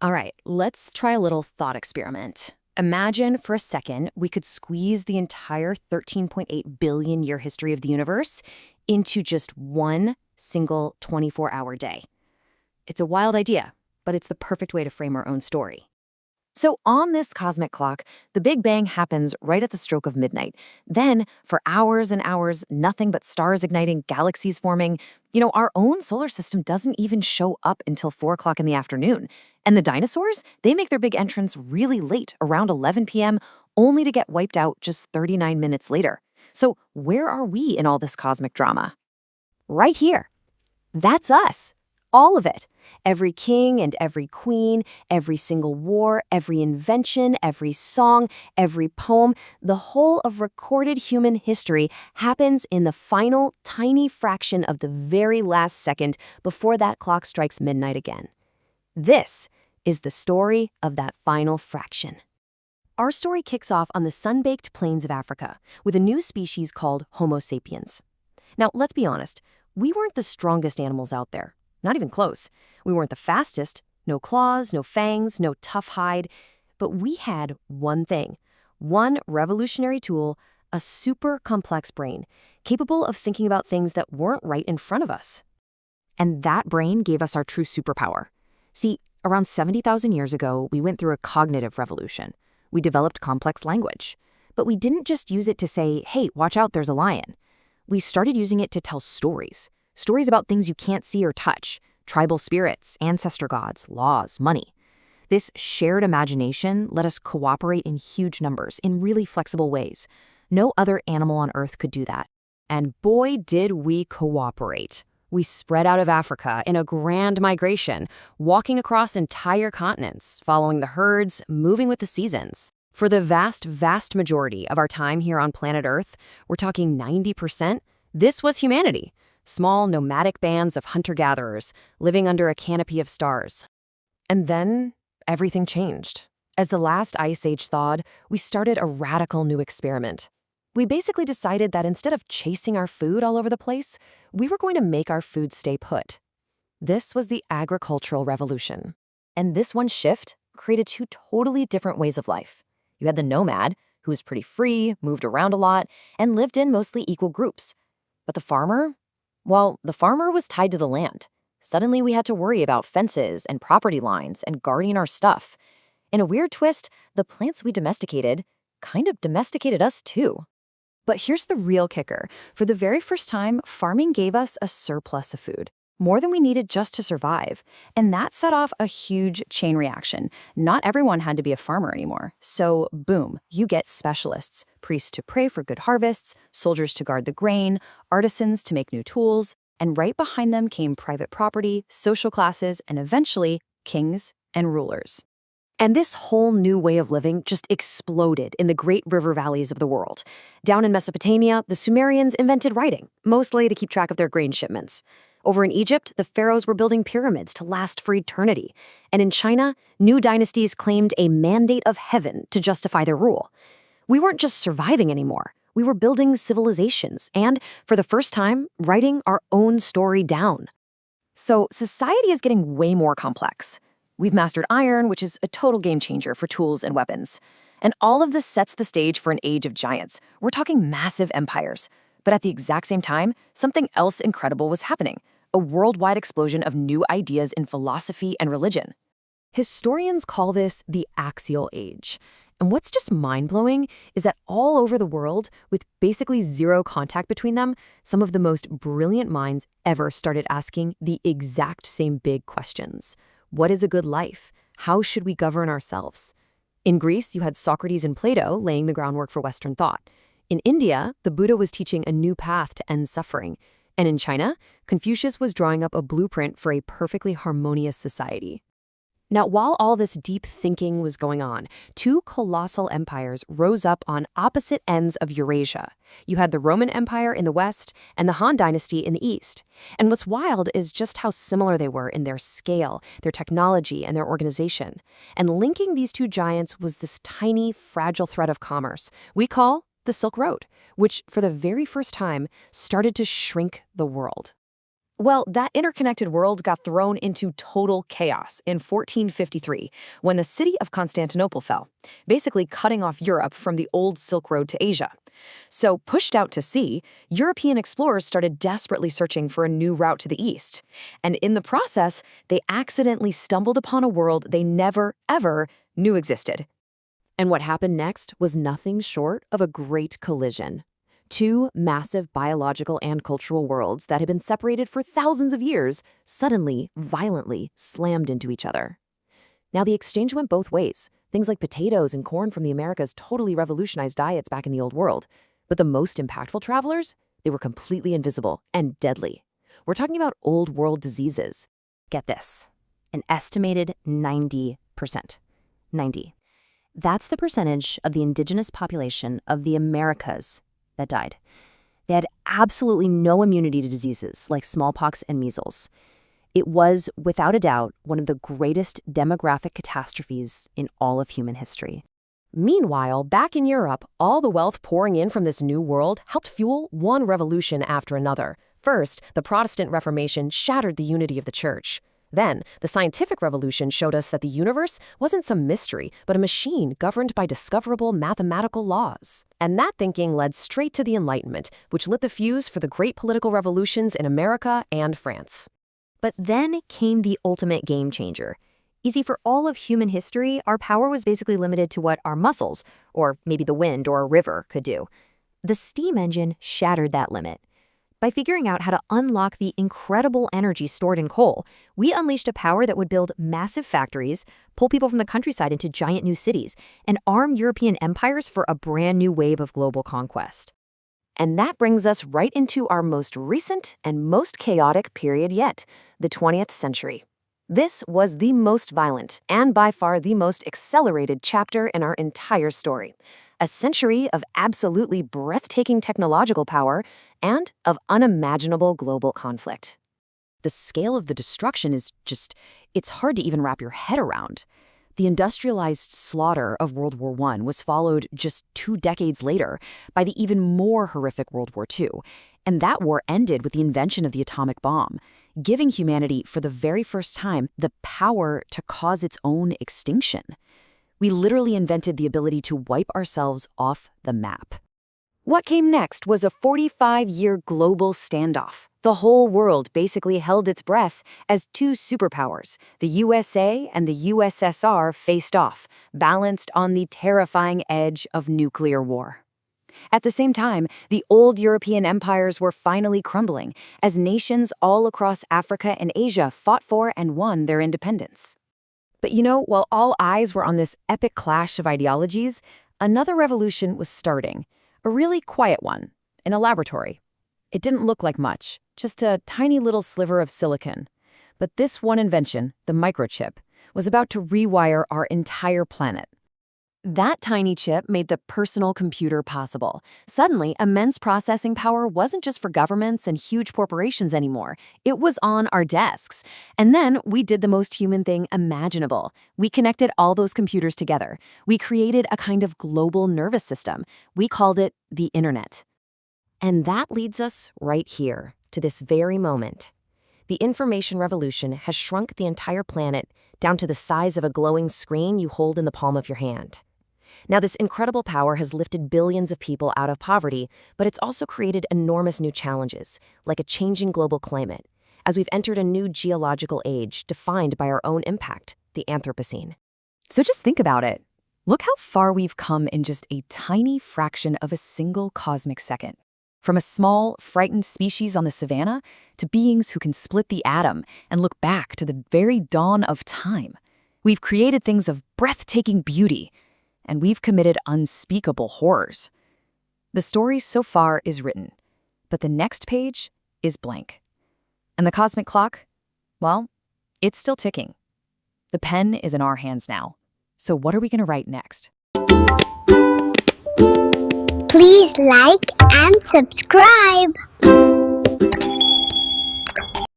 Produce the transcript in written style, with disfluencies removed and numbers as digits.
All right, let's try a little thought experiment. Imagine for a second we could squeeze the entire 13.8 billion year history of the universe into just one single 24-hour day. It's a wild idea, but it's the perfect way to frame our own story. So, on this cosmic clock, the Big Bang happens right at the stroke of midnight. Then, for hours and hours, nothing but stars igniting, galaxies forming. Our own solar system doesn't even show up until 4 o'clock in the afternoon. And the dinosaurs, they make their big entrance really late, around 11 p.m., only to get wiped out just 39 minutes later. So, where are we in all this cosmic drama? Right here. That's us. All of it. Every king and every queen, every single war, every invention, every song, every poem, the whole of recorded human history happens in the final tiny fraction of the very last second before that clock strikes midnight again. This is the story of that final fraction. Our story kicks off on the sun-baked plains of Africa with a new species called Homo sapiens. Now, let's be honest, we weren't the strongest animals out there. Not even close. We weren't the fastest, no claws, no fangs, no tough hide. But we had one thing, one revolutionary tool, a super complex brain, capable of thinking about things that weren't right in front of us. And that brain gave us our true superpower. See, around 70,000 years ago, we went through a cognitive revolution. We developed complex language. But we didn't just use it to say, hey, watch out, there's a lion. We started using it to tell stories. Stories about things you can't see or touch, tribal spirits, ancestor gods, laws, money. This shared imagination let us cooperate in huge numbers in really flexible ways. No other animal on Earth could do that. And boy, did we cooperate. We spread out of Africa in a grand migration, walking across entire continents, following the herds, moving with the seasons. For the vast, vast majority of our time here on planet Earth, we're talking 90%, this was humanity. Small nomadic bands of hunter-gatherers living under a canopy of stars. And then everything changed. As the last ice age thawed, we started a radical new experiment. We basically decided that instead of chasing our food all over the place, we were going to make our food stay put. This was the agricultural revolution. And this one shift created two totally different ways of life. You had the nomad, who was pretty free, moved around a lot, and lived in mostly equal groups. But the farmer? Well, the farmer was tied to the land. Suddenly, we had to worry about fences and property lines and guarding our stuff. In a weird twist, the plants we domesticated kind of domesticated us too. But here's the real kicker. For the very first time, farming gave us a surplus of food, more than we needed just to survive. And that set off a huge chain reaction. Not everyone had to be a farmer anymore. So, boom, you get specialists, priests to pray for good harvests, soldiers to guard the grain, artisans to make new tools, and right behind them came private property, social classes, and eventually, kings and rulers. And this whole new way of living just exploded in the great river valleys of the world. Down in Mesopotamia, the Sumerians invented writing, mostly to keep track of their grain shipments. Over in Egypt, the pharaohs were building pyramids to last for eternity. And in China, new dynasties claimed a mandate of heaven to justify their rule. We weren't just surviving anymore. We were building civilizations and, for the first time, writing our own story down. So society is getting way more complex. We've mastered iron, which is a total game changer for tools and weapons. And all of this sets the stage for an age of giants. We're talking massive empires. But at the exact same time, something else incredible was happening. A worldwide explosion of new ideas in philosophy and religion. Historians call this the axial age. And what's just mind-blowing is that all over the world, with basically zero contact between them, some of the most brilliant minds ever started asking the exact same big questions. What is a good life? How should we govern ourselves? In Greece, you had Socrates and Plato laying the groundwork for Western thought. In India, the Buddha was teaching a new path to end suffering. And in China, Confucius was drawing up a blueprint for a perfectly harmonious society. Now, while all this deep thinking was going on, two colossal empires rose up on opposite ends of Eurasia. You had the Roman Empire in the west and the Han Dynasty in the east. And what's wild is just how similar they were in their scale, their technology, and their organization. And linking these two giants was this tiny, fragile thread of commerce we call the Silk Road, which, for the very first time, started to shrink the world. Well, that interconnected world got thrown into total chaos in 1453 when the city of Constantinople fell, basically cutting off Europe from the old Silk Road to Asia. So, pushed out to sea, European explorers started desperately searching for a new route to the east. And in the process, they accidentally stumbled upon a world they never, ever knew existed. And what happened next was nothing short of a great collision. Two massive biological and cultural worlds that had been separated for thousands of years suddenly, violently slammed into each other. Now, the exchange went both ways. Things like potatoes and corn from the Americas totally revolutionized diets back in the Old World. But the most impactful travelers, they were completely invisible and deadly. We're talking about Old World diseases. Get this, an estimated 90%. 90. That's the percentage of the indigenous population of the Americas that died. They had absolutely no immunity to diseases like smallpox and measles. It was, without a doubt, one of the greatest demographic catastrophes in all of human history. Meanwhile, back in Europe, all the wealth pouring in from this new world helped fuel one revolution after another. First, the Protestant Reformation shattered the unity of the Church. Then, the scientific revolution showed us that the universe wasn't some mystery, but a machine governed by discoverable mathematical laws. And that thinking led straight to the Enlightenment, which lit the fuse for the great political revolutions in America and France. But then came the ultimate game changer. You see, for all of human history, our power was basically limited to what our muscles, or maybe the wind or a river, could do. The steam engine shattered that limit. By figuring out how to unlock the incredible energy stored in coal, we unleashed a power that would build massive factories, pull people from the countryside into giant new cities, and arm European empires for a brand new wave of global conquest. And that brings us right into our most recent and most chaotic period yet, the 20th century. This was the most violent and by far the most accelerated chapter in our entire story. A century of absolutely breathtaking technological power and of unimaginable global conflict. The scale of the destruction is it's hard to even wrap your head around. The industrialized slaughter of World War I was followed just 2 decades later by the even more horrific World War II. And that war ended with the invention of the atomic bomb, giving humanity, for the very first time, the power to cause its own extinction. We literally invented the ability to wipe ourselves off the map. What came next was a 45-year global standoff. The whole world basically held its breath as two superpowers, the USA and the USSR, faced off, balanced on the terrifying edge of nuclear war. At the same time, the old European empires were finally crumbling as nations all across Africa and Asia fought for and won their independence. But while all eyes were on this epic clash of ideologies, another revolution was starting, a really quiet one, in a laboratory. It didn't look like much, just a tiny little sliver of silicon. But this one invention, the microchip, was about to rewire our entire planet. That tiny chip made the personal computer possible. Suddenly, immense processing power wasn't just for governments and huge corporations anymore. It was on our desks. And then we did the most human thing imaginable. We connected all those computers together. We created a kind of global nervous system. We called it the Internet. And that leads us right here, to this very moment. The information revolution has shrunk the entire planet down to the size of a glowing screen you hold in the palm of your hand. Now, this incredible power has lifted billions of people out of poverty, but it's also created enormous new challenges, like a changing global climate, as we've entered a new geological age defined by our own impact, the Anthropocene. So just think about it. Look how far we've come in just a tiny fraction of a single cosmic second. From a small, frightened species on the savanna to beings who can split the atom and look back to the very dawn of time. We've created things of breathtaking beauty, and we've committed unspeakable horrors. The story so far is written, but the next page is blank. And the cosmic clock, well, it's still ticking. The pen is in our hands now. So what are we going to write next? Please like and subscribe.